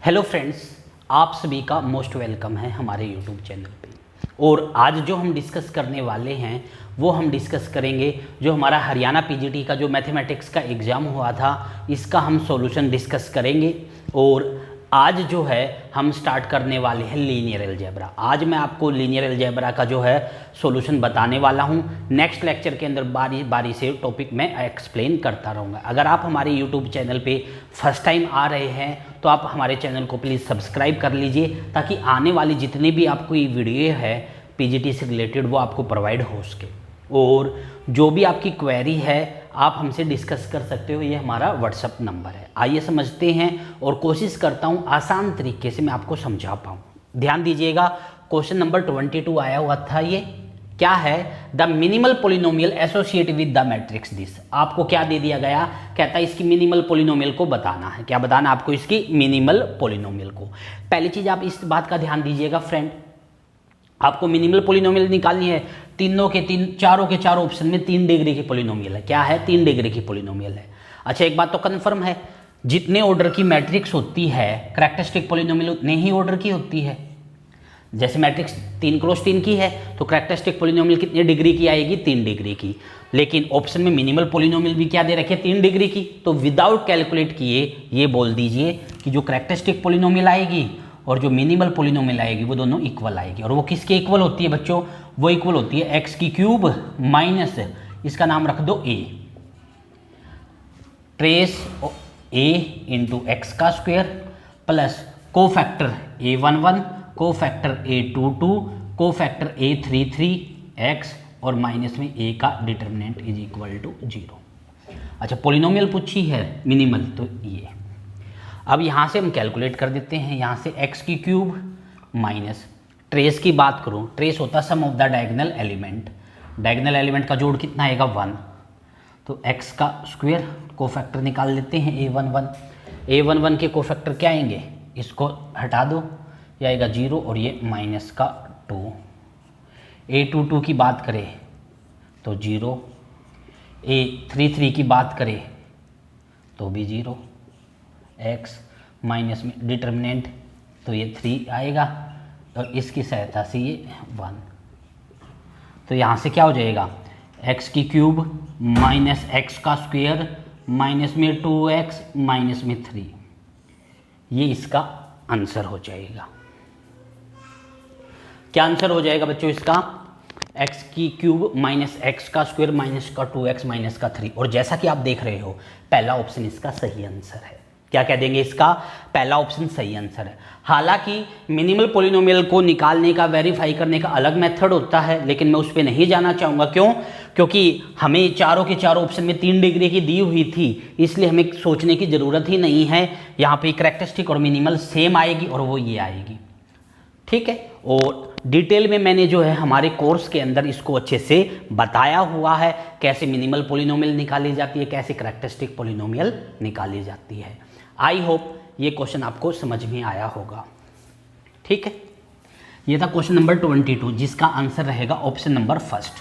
Hello friends, आप सभी का मोस्ट वेलकम है हमारे यूट्यूब चैनल पे। और आज जो हम डिस्कस करने वाले हैं वो हम डिस्कस करेंगे जो हमारा हरियाणा पीजीटी का जो मैथमेटिक्स का एग्ज़ाम हुआ था, इसका हम सॉल्यूशन डिस्कस करेंगे। और आज जो है हम स्टार्ट करने वाले हैं लीनियर अलजेब्रा। आज मैं आपको लीनियर अलजेब्रा का जो है सॉल्यूशन बताने वाला हूं। नेक्स्ट लेक्चर के अंदर बारी बारी से टॉपिक मैं एक्सप्लेन करता रहूँगा। अगर आप हमारे यूट्यूब चैनल पे फर्स्ट टाइम आ रहे हैं तो आप हमारे चैनल को प्लीज़ सब्सक्राइब कर लीजिए, ताकि आने वाली जितनी भी आपको ये वीडियो है पीजीटी से रिलेटेड वो आपको प्रोवाइड हो सके। और जो भी आपकी क्वेरी है आप हमसे डिस्कस कर सकते हो, ये हमारा व्हाट्सअप नंबर है। आइए समझते हैं और कोशिश करता हूँ आसान तरीके से मैं आपको समझा पाऊँ। ध्यान दीजिएगा, क्वेश्चन नंबर 22 आया हुआ था। ये क्या है? The minimal polynomial associate with the matrix this. आपको क्या दे दिया गया? कहता है इसकी मिनिमल पोलिनोमियल को बताना है। क्या बताना आपको? इसकी मिनिमल पोलिनोमियल को। पहली चीज़ आप इस बात का ध्यान दीजिएगा फ्रेंड, आपको मिनिमल पोलिनोमियल निकालनी है। चारों के चारों ऑप्शन में 3 डिग्री की पोलिनोमियल है। क्या है? 3 डिग्री की पोलिनोमियल है। अच्छा, एक बात तो कन्फर्म है, जितने ऑर्डर की मैट्रिक्स होती है कैरेक्टरिस्टिक पोलिनोमियल उतने ही ऑर्डर की होती है। जैसे मैट्रिक्स 3 क्रॉस 3 की है तो कैरेक्टरिस्टिक पोलिनोमियल कितने डिग्री की आएगी? 3 डिग्री की। लेकिन ऑप्शन में मिनिमल पोलिनोमियल भी क्या दे रखे? 3 डिग्री की। तो विदाउट कैलकुलेट किए ये बोल दीजिए कि जो कैरेक्टरिस्टिक पोलिनोमियल आएगी और जो मिनिमल पोलिनोमियल आएगी वो दोनों इक्वल आएगी। और वो किसके इक्वल होती है बच्चों? वो इक्वल होती है एक्स की क्यूब माइनस, इसका नाम रख दो ए, ट्रेस ए इंटू एक्स का स्क्वायर प्लस को फैक्टर A11, को फैक्टर A22, को फैक्टर A33 एक्स और माइनस में ए का डिटर्मिनेंट इज इक्वल टू 0। अच्छा, पोलिनोमियल पूछी है मिनिमल, तो ये अब यहाँ से हम कैलकुलेट कर देते हैं। यहाँ से एक्स की क्यूब माइनस ट्रेस की बात करूँ, ट्रेस होता है sum of the diagonal element. Diagonal element का जोड़ कितना आएगा? 1। तो एक्स का स्क्वायर को फैक्टर निकाल लेते हैं A11। A11 के को फैक्टर क्या आएंगे? इसको हटा दो, ये आएगा 0 और ये माइनस का 2। A22 की बात करें तो 0, A33 की बात करें तो भी 0, एक्स माइनस में डिटर्मिनेंट तो ये 3 आएगा और इसकी सहायता से ये 1। तो यहाँ से क्या हो जाएगा? एक्स की क्यूब माइनस एक्स का स्क्वायर माइनस में 2x माइनस में 3, ये इसका आंसर हो जाएगा। क्या आंसर हो जाएगा बच्चों इसका? एक्स की क्यूब माइनस एक्स का स्क्वायर माइनस का 2x माइनस का 3। और जैसा कि आप देख रहे हो पहला ऑप्शन इसका सही आंसर है। क्या कह देंगे? इसका पहला ऑप्शन सही आंसर है। हालांकि मिनिमल पोलिनोमियल को निकालने का, वेरीफाई करने का अलग मेथड होता है, लेकिन मैं उस पर नहीं जाना चाहूँगा। क्यों? क्योंकि हमें चारों के चारों ऑप्शन में 3 डिग्री की दी हुई थी, इसलिए हमें सोचने की ज़रूरत ही नहीं है। यहाँ पे कैरेक्टरिस्टिक और मिनिमल सेम आएगी और वो ये आएगी। ठीक है। और डिटेल में मैंने जो है हमारे कोर्स के अंदर इसको अच्छे से बताया हुआ है, कैसे मिनिमल पोलिनोमियल निकाली जाती है, कैसे कैरेक्टरिस्टिक पोलिनोमियल निकाली जाती है। आई होप ये क्वेश्चन आपको समझ में आया होगा। ठीक है, ये था क्वेश्चन नंबर 22, जिसका आंसर रहेगा ऑप्शन नंबर फर्स्ट।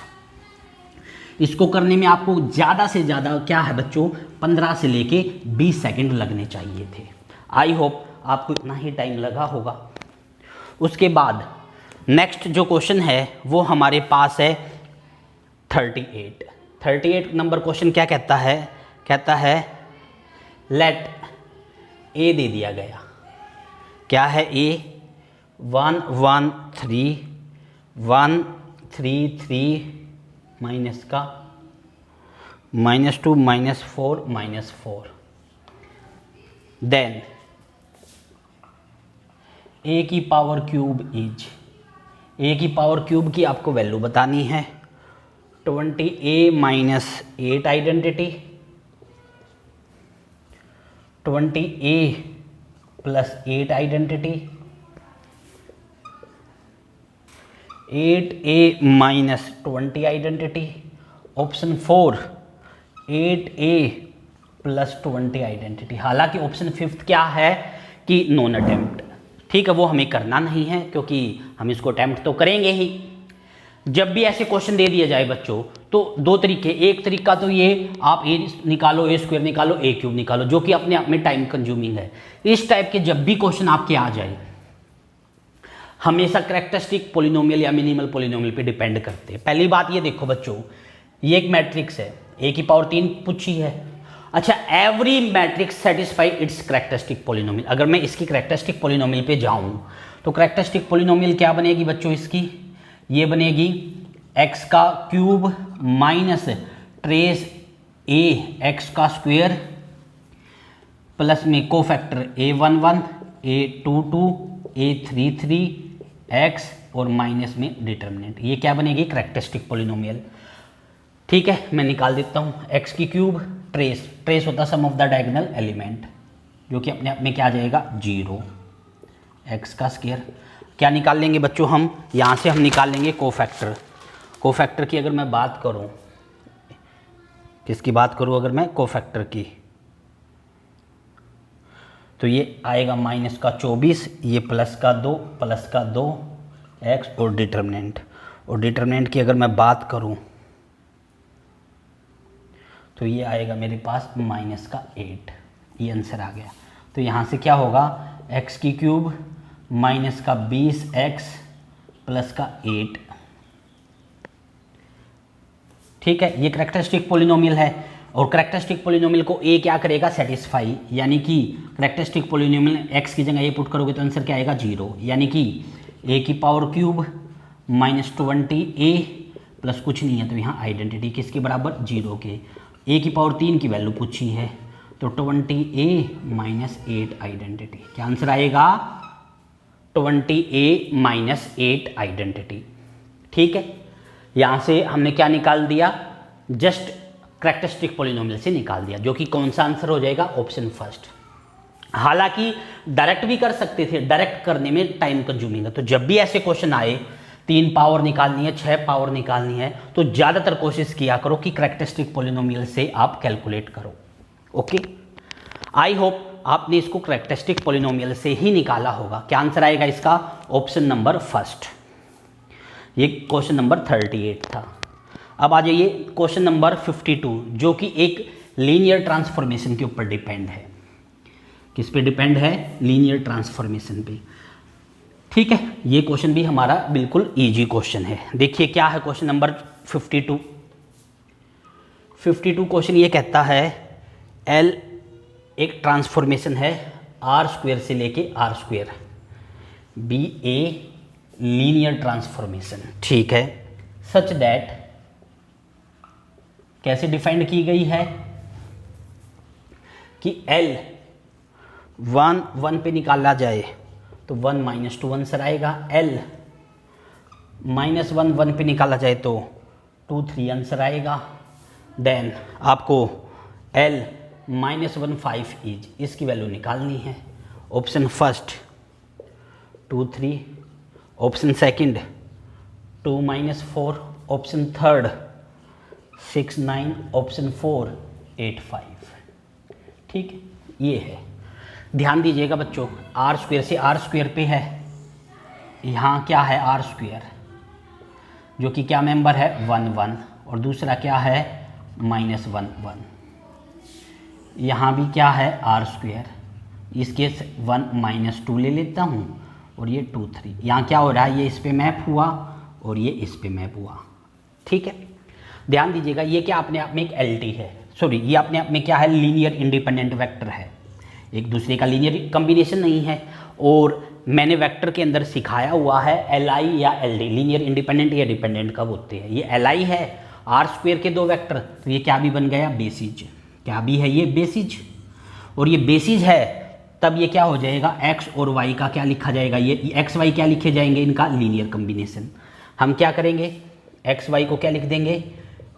इसको करने में आपको ज़्यादा से ज़्यादा क्या है बच्चों, 15 से लेके 20 सेकंड लगने चाहिए थे। आई होप आपको इतना ही टाइम लगा होगा। उसके बाद नेक्स्ट जो क्वेश्चन है वो हमारे पास है 38 नंबर क्वेश्चन। क्या कहता है? कहता है लेट ए दे दिया गया। क्या है? ए 1 1 3 1 3 3 माइनस का -2 -4 -4। देन ए की पावर क्यूब इज, ए की पावर क्यूब की आपको वैल्यू बतानी है। 20a minus 8 identity, 20a plus 8 identity, 8a minus 20 identity. Option 4 8a plus 20 identity. हालांकि ऑप्शन 5 क्या है कि नॉन अटेम्प्ट। ठीक है, वो हमें करना नहीं है क्योंकि हम इसको अटेम्प्ट तो करेंगे ही। जब भी ऐसे क्वेश्चन दे दिया जाए बच्चों तो दो तरीके, एक तरीका तो ये आप ए निकालो, ए स्क्वायर निकालो, ए क्यूब निकालो, जो कि अपने आप में टाइम कंज्यूमिंग है। इस टाइप के जब भी क्वेश्चन आपके आ जाए हमेशा कैरेक्टरिस्टिक पोलिनोमियल या मिनिमल पोलिनोमियल पे डिपेंड करते हैं। पहली बात ये देखो बच्चों, ये एक मैट्रिक्स है, ए की पावर 3 पूछी है। अच्छा, every matrix satisfy it's characteristic polynomial. अगर मैं इसकी कैरेक्टरिस्टिक पोलिनोमियल पे जाऊं तो कैरेक्टरिस्टिक पोलिनोमियल क्या बनेगी बच्चों इसकी, ये बनेगी एक्स का क्यूब माइनस ट्रेस ए एक्स का स्क्वायर प्लस में cofactor A11 A22 A33 x और माइनस में डिटर्मिनेंट। ये क्या बनेगी कैरेक्टरिस्टिक पोलिनोमियल। ठीक है, मैं निकाल देता हूँ। एक्स की क्यूब ट्रेस होता सम ऑफ द डायगोनल एलिमेंट, जो कि अपने आप में क्या आ जाएगा 0। एक्स का स्क्वायर क्या निकाल लेंगे बच्चों हम, यहाँ से हम निकाल लेंगे कोफैक्टर की। अगर मैं बात करूँ, किसकी बात करूँ अगर मैं, कोफैक्टर की, तो ये आएगा माइनस का 24, ये प्लस का 2 एक्स और डिटर्मिनेंट की अगर मैं बात करूं तो ये आएगा मेरे पास माइनस का 8। ये आंसर आ गया। तो यहाँ से क्या होगा, एक्स की क्यूब माइनस का 20x प्लस का 8। ठीक है, ये कैरेक्टरिस्टिक पोलिनोमियल है और कैरेक्टरिस्टिक पोलिनोमियल को ए क्या करेगा, सेटिस्फाई, यानी कि कैरेक्टरिस्टिक पोलिनोमियल एक्स की जगह ये पुट करोगे तो आंसर क्या आएगा 0, यानी कि ए की power cube minus 20a plus कुछ नहीं है तो यहाँ आइडेंटिटी किसके बराबर 0 के। ए की पावर 3 की वैल्यू पूछी है तो 20a माइनस 8 आइडेंटिटी। क्या आंसर आएगा 20a माइनस 8 आइडेंटिटी। ठीक है, यहाँ से हमने क्या निकाल दिया, जस्ट कैरेक्टरिस्टिक पोलिनोमियल से निकाल दिया, जो कि कौन सा आंसर हो जाएगा, ऑप्शन फर्स्ट। हालांकि डायरेक्ट भी कर सकते थे, डायरेक्ट करने में टाइम कंज्यूमिंग है। तो जब भी ऐसे क्वेश्चन आए 3 पावर निकालनी है, 6 पावर निकालनी है, तो ज़्यादातर कोशिश किया करो कि कैरेक्टरिस्टिक पोलिनोमियल से आप कैलकुलेट करो। ओके, आई होप आपने इसको कैरेक्टरिस्टिक पोलिनोमियल से ही निकाला होगा। क्या आंसर आएगा इसका, ऑप्शन नंबर फर्स्ट। ये क्वेश्चन नंबर 38 था। अब आ जाइए क्वेश्चन नंबर 52, जो कि एक लीनियर ट्रांसफॉर्मेशन के ऊपर डिपेंड है। किस पे डिपेंड है, लीनियर ट्रांसफॉर्मेशन पे। ठीक है, ये क्वेश्चन भी हमारा बिल्कुल इजी क्वेश्चन है। देखिए क्या है क्वेश्चन नंबर 52 क्वेश्चन ये कहता है L एक ट्रांसफॉर्मेशन है आर स्क्वायर से लेके R square, be a linear transformation. ठीक है, सच दैट कैसे डिफाइंड की गई है कि L 1 पे निकाला जाए तो 1 माइनस 2 आंसर आएगा, L माइनस 1 पे निकाला जाए तो 2 3 आंसर आएगा। देन आपको L माइनस 1 5 इज इसकी वैल्यू निकालनी है। Option first 2 3, option second 2 minus 4, option third 6 9, option 4 8 5। ठीक है, ये है। ध्यान दीजिएगा बच्चों, आर स्क्वायर से आर स्क्वायर पे है, यहाँ क्या है आर स्क्वायर, जो कि क्या मेंबर है 1 1, और दूसरा क्या है माइनस 1 1। यहाँ भी क्या है आर स्क्वायर, इसके 1 माइनस 2 ले लेता हूँ और ये 2 3। यहाँ क्या हो रहा है, ये इस पे मैप हुआ और ये इस पे मैप हुआ। ठीक है, ध्यान दीजिएगा, ये क्या अपने आप में एक एलटी है, सॉरी ये अपने आप में क्या है, लीनियर इंडिपेंडेंट वेक्टर है, एक दूसरे का लीनियर कॉम्बिनेशन नहीं है। और मैंने वेक्टर के अंदर सिखाया हुआ है LI या LD, लीनियर इंडिपेंडेंट या डिपेंडेंट कब होते हैं। ये LI है, आर स्क्वायर के 2 वेक्टर, तो ये क्या भी बन गया बेसिज, क्या भी है ये बेसिज, और ये बेसिज है तब ये क्या हो जाएगा x और y का क्या लिखा जाएगा, ये x y क्या लिखे जाएंगे, इनका लीनियर कॉम्बिनेशन। हम क्या करेंगे, x y को क्या लिख देंगे,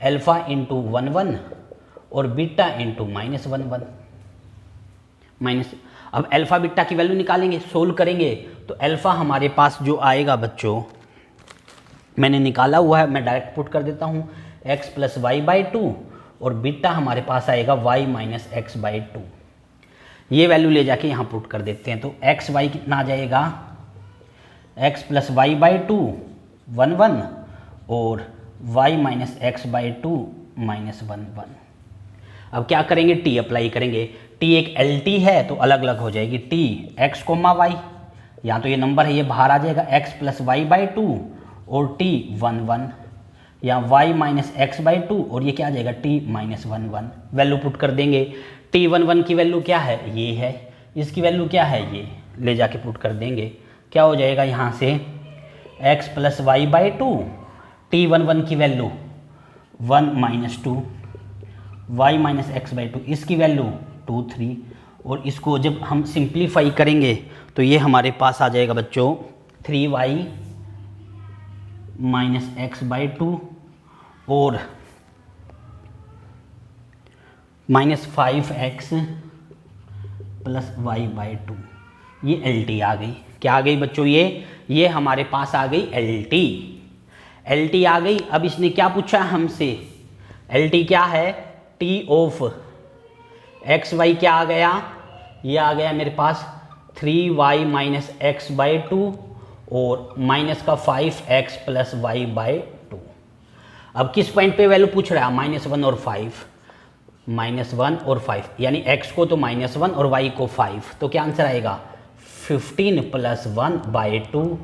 अल्फा इंटू 1 1 और बीटा इंटू माइनस 1 1 माइनस। अब अल्फा बीटा की वैल्यू निकालेंगे, सोल्व करेंगे तो अल्फा हमारे पास जो आएगा बच्चों, मैंने निकाला हुआ है, मैं डायरेक्ट पुट कर देता हूँ x प्लस वाई बाई 2, और बीटा हमारे पास आएगा y माइनस एक्स बाई 2। ये वैल्यू ले जाके यहाँ पुट कर देते हैं तो एक्स वाई कितना आ जाएगा, x प्लस वाई बाई 2 1 1 और y minus x by to minus 1 1। अब क्या करेंगे, t अप्लाई करेंगे। t एक LT है तो अलग अलग हो जाएगी, t x कोमा y, यहाँ तो ये नंबर है ये बाहर आ जाएगा, x plus y by two और t 1 1, या y minus x by two और ये क्या आ जाएगा t माइनस 1 1। वैल्यू पुट कर देंगे, t 1 1 की वैल्यू क्या है, ये है, इसकी वैल्यू क्या है, ये ले जाके पुट कर देंगे। क्या हो जाएगा यहाँ से x plus y by two, t 1 1 की value 1 minus 2, y minus x by two, इसकी वैल्यू 2 3, और इसको जब हम सिंप्लीफाई करेंगे तो ये हमारे पास आ जाएगा बच्चों 3y minus x by two और minus 5x plus y by two. ये LT आ गई। क्या आ गई बच्चों, ये हमारे पास आ गई LT आ गई। अब इसने क्या पूछा हमसे, LT क्या है, T ऑफ एक्स वाई क्या आ गया, ये आ गया मेरे पास 3y minus x by two और माइनस का 5x plus y by to. अब किस पॉइंट पे वैल्यू पूछ रहा है, -1 और 5, -1 और 5, यानी x को तो -1 और y को 5, तो क्या आंसर आएगा 15 प्लस 1 बाई टू,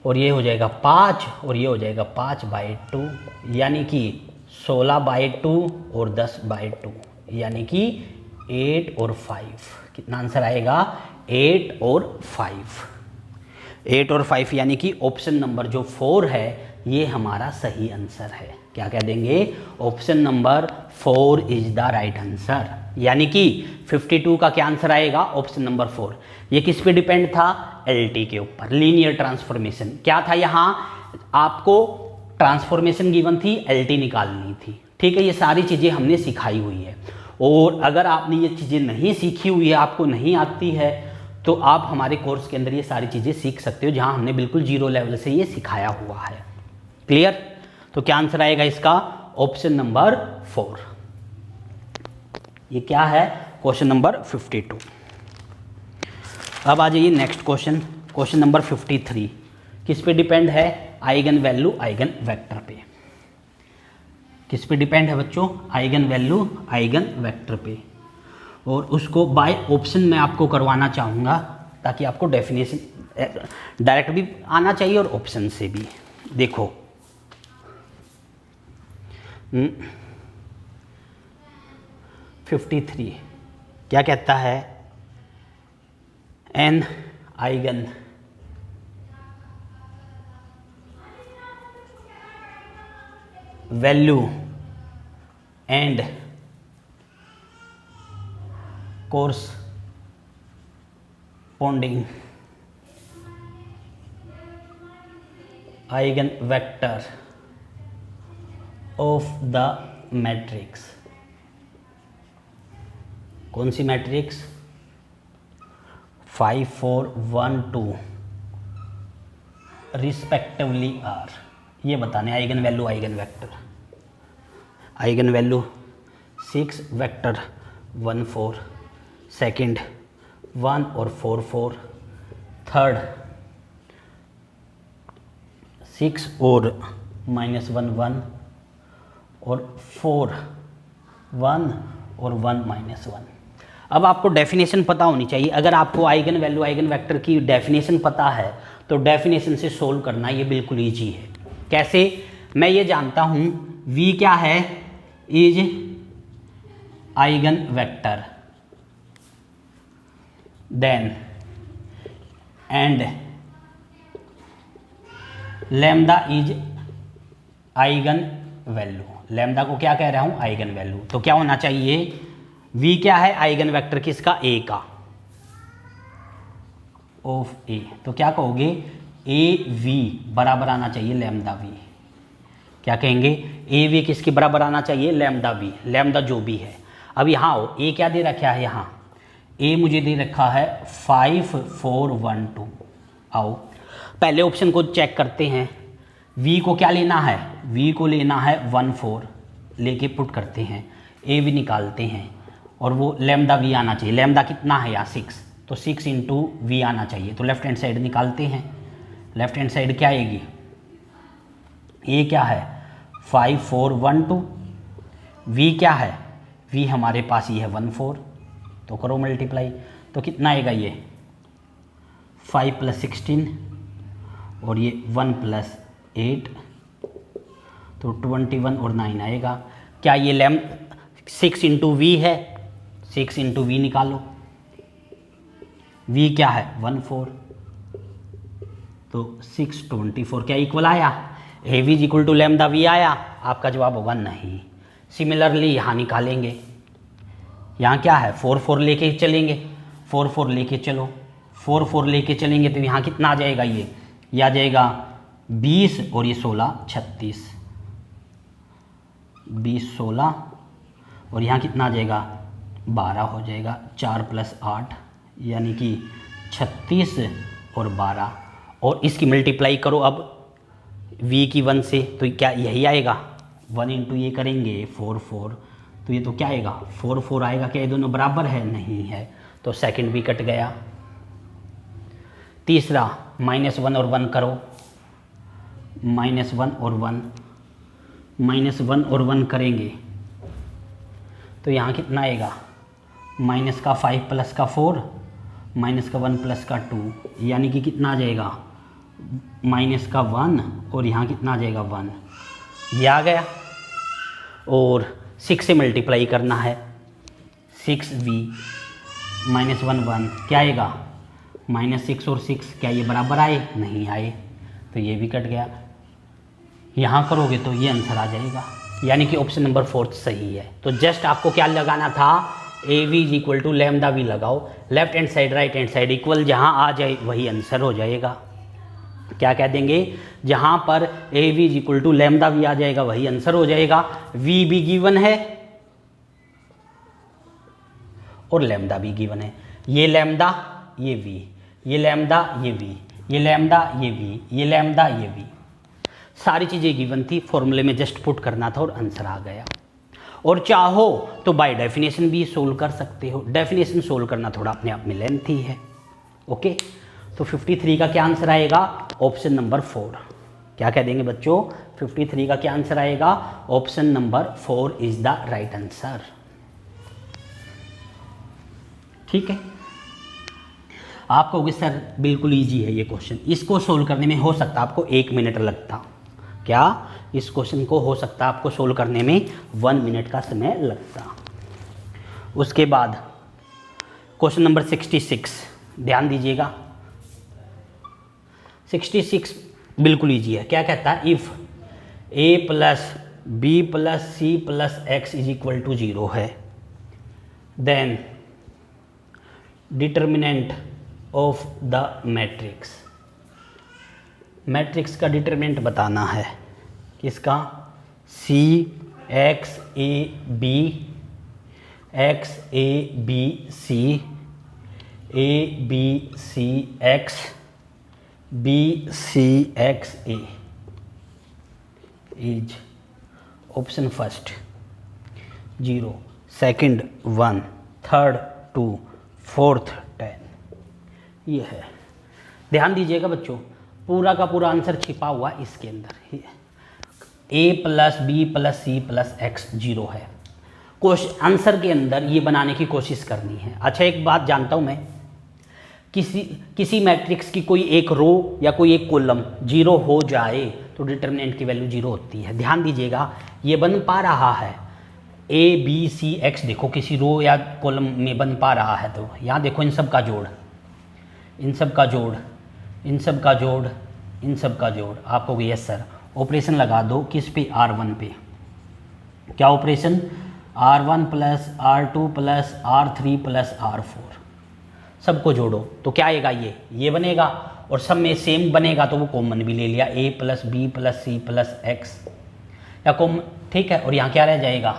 और ये हो जाएगा 5 और ये हो जाएगा 5 बाई टू, यानी कि 16 बाई टू और 10 बाई टू, यानी कि 8 और 5। कितना आंसर आएगा, 8 और 5। 8 और 5 यानी कि ऑप्शन नंबर जो 4 है ये हमारा सही आंसर है। क्या कह देंगे, option number 4 is the right answer, यानी कि 52 का क्या आंसर आएगा, ऑप्शन नंबर 4। ये किस पे डिपेंड था, LT के ऊपर, लीनियर ट्रांसफॉर्मेशन। क्या था यहाँ, आपको ट्रांसफॉर्मेशन गिवन थी, LT निकालनी थी, ठीक है। ये सारी चीज़ें हमने सिखाई हुई है, और अगर आपने ये चीज़ें नहीं सीखी हुई है, आपको नहीं आती है, तो आप हमारे कोर्स के अंदर ये सारी चीज़ें सीख सकते हो, जहाँ हमने बिल्कुल 0 लेवल से ये सिखाया हुआ है। क्लियर, तो क्या आंसर आएगा इसका, ऑप्शन नंबर 4। ये क्या है, क्वेश्चन नंबर 52। अब आ जाइए नेक्स्ट क्वेश्चन, क्वेश्चन नंबर 53। किस पे डिपेंड है, आइगन वैल्यू आइगन वेक्टर पे। किस पे डिपेंड है बच्चों, आइगन वैल्यू आइगन वेक्टर पे, और उसको बाय ऑप्शन में आपको करवाना चाहूँगा, ताकि आपको डेफिनेशन डायरेक्ट भी आना चाहिए और ऑप्शन से भी। देखो 53 क्या कहता है, an eigen value and corresponding eigen vector of the matrix. कौन सी मैट्रिक्स, 5 4 1 2 रिस्पेक्टिवली आर, ये बताने eigen value eigen vector. Eigen value 6 vector 1 4, second 1 और 4 4, थर्ड 6 और -1 1 और 4 1 और 1 -1। अब आपको डेफिनेशन पता होनी चाहिए। अगर आपको आइगन वैल्यू आइगन वेक्टर की डेफिनेशन पता है तो डेफिनेशन से सोल्व करना ये बिल्कुल ईजी है। कैसे, मैं ये जानता हूँ V क्या है, is eigen vector, then and lambda is eigen value. Lambda को क्या कह रहा हूँ, आइगन वैल्यू। तो क्या होना चाहिए, V क्या है, आइगन वेक्टर किसका, A का, ऑफ A। तो क्या कहोगे, AV बराबर आना चाहिए लैम्डा V। क्या कहेंगे, AV किसके बराबर आना चाहिए, लैम्डा V, लैम्डा जो भी है। अब यहाँ आओ, A क्या दे रखा है, यहाँ A मुझे दे रखा है 5 4 1 2। आओ पहले ऑप्शन को चेक करते हैं। V को क्या लेना है, V को लेना है 1 4, लेके पुट करते हैं, AV निकालते हैं, और वो लैम्डा V आना चाहिए। लैम्डा कितना है यहाँ 6, तो 6 इंटू V आना चाहिए। तो लेफ्ट हैंड साइड निकालते हैं, लेफ्ट हैंड साइड क्या आएगी ए क्या है 5 4 1 2, वी क्या है, वी हमारे पास ये है 1 4, तो करो मल्टीप्लाई, तो कितना आएगा ये 5 + 16 और ये 1 + 8, तो 21 और 9 आएगा। क्या ये 6 × वी है, 6 × वी निकालो, वी क्या है 1 4, तो 6 24 क्या इक्वल आया, A v equal to lambda v आया, आपका जवाब होगा नहीं। सिमिलरली यहाँ निकालेंगे, यहाँ क्या है 4 4 लेके चलेंगे, 4 4 लेके चलो, 4 4 लेके चलेंगे तो यहाँ कितना आ जाएगा, ये आ जाएगा 20 और ये 16 36, 20 16 और यहाँ कितना आ जाएगा 12 हो जाएगा, 4 + 8 यानी कि 36 और 12, और इसकी मल्टीप्लाई करो अब v की 1 से, तो क्या यही आएगा 1 × ये करेंगे 4 4, तो ये तो क्या आएगा 4 4 आएगा। क्या ये दोनों बराबर है, नहीं है, तो सेकंड भी कट गया। तीसरा -1 और 1 करो, -1 और 1, -1 और 1 करेंगे तो यहाँ कितना आएगा माइनस का 5 + का 4 माइनस का 1 + का 2, यानी कि कितना आ जाएगा -1 और यहाँ कितना आ जाएगा 1, ये आ गया। और 6 से मल्टीप्लाई करना है, 6v -1 1 क्या आएगा -6 और 6, क्या ये बराबर आए, नहीं आए, तो ये भी कट गया। यहाँ करोगे तो ये आंसर आ जाएगा, यानी कि ऑप्शन नंबर 4 सही है। तो जस्ट आपको क्या लगाना था, A v equal to lambda v लगाओ, left hand side right hand side equal जहाँ आ जाए वही आंसर हो जाएगा। क्या कह देंगे, जहाँ पर A v equal to lambda v आ जाएगा वही आंसर हो जाएगा। वी भी गिवन है और लैम्डा भी गिवन है, ये लैम्डा ये वी, ये लैम्डा ये वी, ये लैम्डा ये वी, ये लैम्डा ये वी, सारी चीज़ें गिवन थी, फॉर्मूले में जस्ट पुट करना था और आंसर आ गया। और चाहो तो बाय डेफिनेशन भी सोल्व कर सकते हो, डेफिनेशन सोल्व करना थोड़ा अपने आप में लेंथी है। ओके, तो 53 का क्या आंसर आएगा, ऑप्शन नंबर 4। क्या कह देंगे बच्चों, 53 का क्या आंसर आएगा, option number 4 is the right answer. ठीक है, आप कहोगे सर बिल्कुल इजी है ये क्वेश्चन, इसको सोल्व करने में हो सकता है आपको 1 मिनट लगता। क्या इस क्वेश्चन को हो सकता है आपको सोल्व करने में 1 मिनट का समय लगता। उसके बाद क्वेश्चन नंबर 66, ध्यान दीजिएगा, 66 बिल्कुल इजी है। क्या कहता है, if a + b + c + x = 0 है, then determinant of the matrix, matrix का डिटर्मिनेंट बताना है, किसका, c x a b x a b c a b c x b c x a is option first 0, second 1, third 2, fourth 10, ये है। ध्यान दीजिएगा बच्चों, पूरा का पूरा आंसर छिपा हुआ इसके अंदर, a + b + c + x 0 है। आंसर के अंदर ये बनाने की कोशिश करनी है। अच्छा, एक बात जानता हूँ मैं, किसी मैट्रिक्स की कोई एक रो या कोई एक कॉलम 0 हो जाए तो डिटर्मिनेंट की वैल्यू 0 होती है। ध्यान दीजिएगा, ये बन पा रहा है a b c x, देखो किसी रो या कॉलम में बन पा रहा है, तो यहाँ देखो इन सब का जोड़, इन सब का जोड़, इन सब का जोड़, इन सब का जोड़, आपको यस सर ऑपरेशन लगा दो किस पे, R1 पे। क्या operation, R1 + R2 + R3 + R4, सबको जोड़ो तो क्या आएगा, ये बनेगा, और सब में सेम बनेगा तो वो कॉमन भी ले लिया, a + b + c + x या कॉमन, ठीक है। और यहाँ क्या रह जाएगा,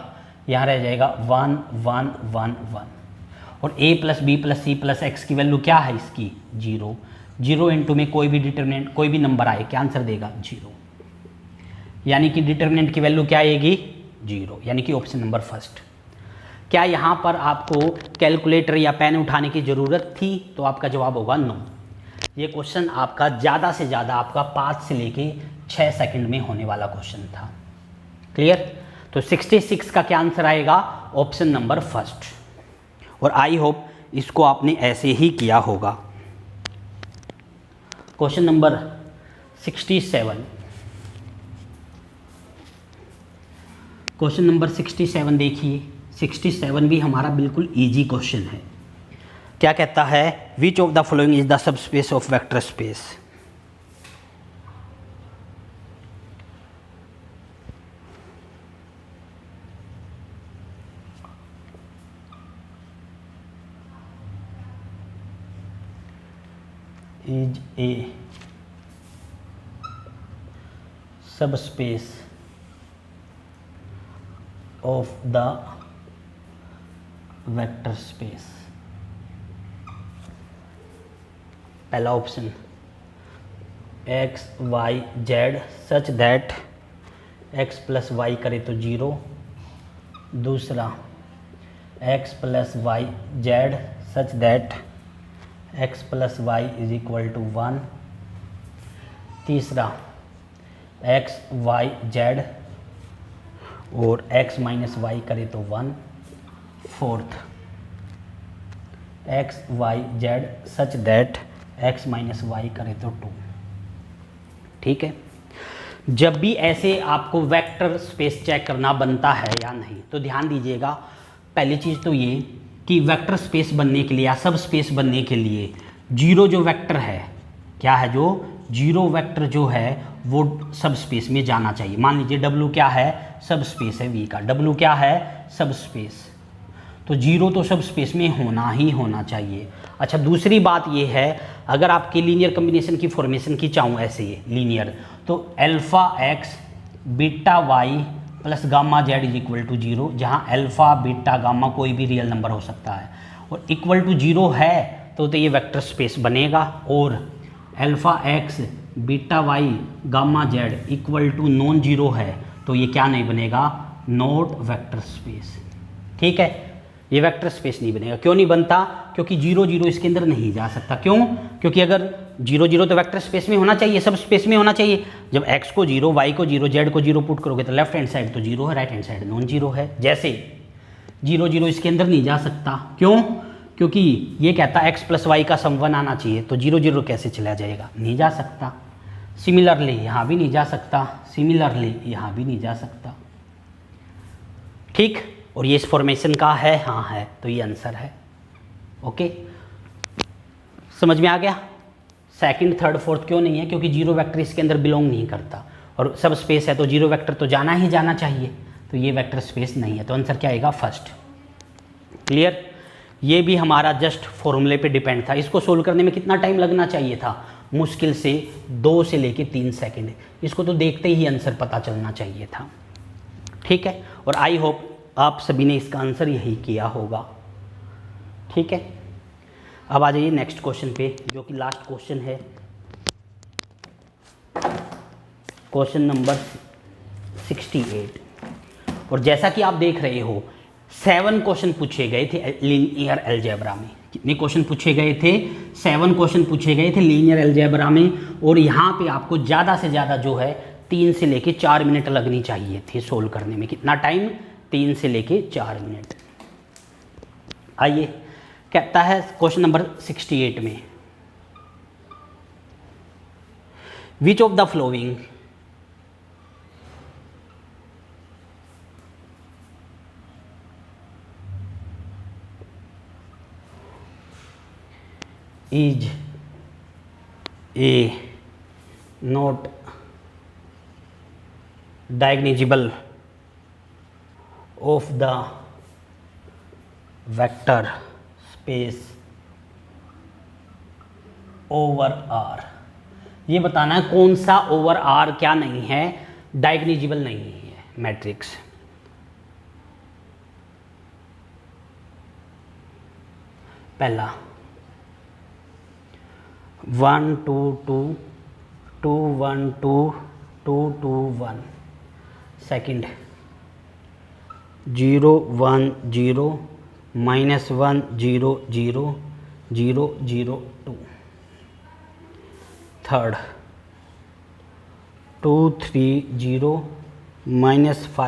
यहाँ रह जाएगा 1 1 1 1, और a + b + c + x की वैल्यू क्या है इसकी 0, 0 इंटू में कोई भी डिटर्मिनेंट कोई भी नंबर आए क्या आंसर देगा 0, यानी कि डिटर्मिनेंट की वैल्यू क्या आएगी 0, यानी कि ऑप्शन नंबर फर्स्ट। क्या यहाँ पर आपको कैलकुलेटर या पेन उठाने की ज़रूरत थी, तो आपका जवाब होगा नो। ये क्वेश्चन आपका ज़्यादा से ज़्यादा आपका 5 से लेके 6 सेकंड में होने वाला क्वेश्चन था। क्लियर? तो 66 का क्या आंसर आएगा? Option number first. और आई होप इसको आपने ऐसे ही किया होगा। Question number 67। क्वेश्चन नंबर 67 देखिए। 67 भी हमारा बिल्कुल इजी क्वेश्चन है। क्या कहता है? Which of the following is the subspace of vector space. is a subspace of the vector space। पहला option x y z such that x plus y करे तो 0। दूसरा x plus y z such that x plus y is equal to 1। तीसरा x y z और x minus y करे तो 1। Fourth x y z such that x minus y करे तो 2। ठीक है? जब भी ऐसे आपको वेक्टर स्पेस चेक करना बनता है या नहीं, तो ध्यान दीजिएगा। पहली चीज़ तो ये कि वेक्टर स्पेस बनने के लिए या सब स्पेस बनने के लिए जीरो जो वेक्टर है, क्या है, जो जीरो वेक्टर जो है वो सब स्पेस में जाना चाहिए। मान लीजिए W क्या है? सब स्पेस है V का। W क्या है? सब स्पेस। तो जीरो तो सब स्पेस में होना ही होना चाहिए। अच्छा, दूसरी बात ये है, अगर आपकी लीनियर कम्बिनेशन की फॉर्मेशन की चाहूँ ऐसे लीनियर, तो alpha x beta y plus gamma z is equal to 0, जहाँ अल्फ़ा बीटा गामा कोई भी रियल नंबर हो सकता है और इक्वल टू 0 है तो ये वेक्टर स्पेस बनेगा। और alpha x beta y gamma z equal to non zero है तो ये क्या नहीं बनेगा? Not vector space. ठीक है? ये वेक्टर स्पेस नहीं बनेगा। क्यों नहीं बनता? क्योंकि 0 0 इसके अंदर नहीं जा सकता। क्यों? क्योंकि अगर 0 0 तो वेक्टर स्पेस में होना चाहिए, सब स्पेस में होना चाहिए। जब x को 0, y को 0, z को 0 पुट करोगे तो लेफ्ट हैंड साइड तो 0 है, right hand side non zero है। जैसे 0 0 इसके अंदर नहीं जा सकता। क्यों? क्योंकि ये कहता है x प्लस वाई का सम 1 आना चाहिए, तो 0 0 कैसे चला जाएगा? नहीं जा सकता। सिमिलरली यहाँ भी नहीं जा सकता, सिमिलरली यहाँ भी नहीं जा सकता। ठीक? और ये इस फॉर्मेशन का है, हाँ है, तो ये आंसर है। ओके, समझ में आ गया? सेकंड, थर्ड, फोर्थ क्यों नहीं है? क्योंकि जीरो वेक्टर इसके अंदर बिलोंग नहीं करता और सब स्पेस है तो जीरो वेक्टर तो जाना ही जाना चाहिए, तो ये वेक्टर स्पेस नहीं है, तो आंसर क्या आएगा? फर्स्ट। क्लियर? ये भी हमारा जस्ट फॉर्मूले पे डिपेंड था। इसको सोल्व करने में कितना टाइम लगना चाहिए था? मुश्किल से 2 से लेके 3 सेकेंड। इसको तो देखते ही आंसर पता चलना चाहिए था। ठीक है? और आई होप आप सभी ने इसका आंसर यही किया होगा। ठीक है? अब आ जाइए नेक्स्ट क्वेश्चन पे, जो कि लास्ट क्वेश्चन है। Question number 68। और जैसा कि आप देख रहे हो 7 क्वेश्चन पूछे गए थे लीनियर अलजेब्रा में। कितने क्वेश्चन पूछे गए थे? 7 क्वेश्चन पूछे गए थे लीनियर अलजेब्रा में। और यहाँ पे आपको ज़्यादा से ज़्यादा जो है 3 से लेके 4 मिनट लगनी चाहिए थे सोल्व करने में। कितना टाइम? 3 से लेके 4 मिनट। आइए, कहता है क्वेश्चन नंबर 68 में, विच of the flowing is a not diagonal of the vector space over R। ये बताना है कौन सा ओवर R क्या नहीं है? डायगोनल नहीं है मैट्रिक्स। पहला 1 2 2 2 1 2 2 2 1। सेकंड 0 1 0 -1 0 0 0 0 2। थर्ड 230 -5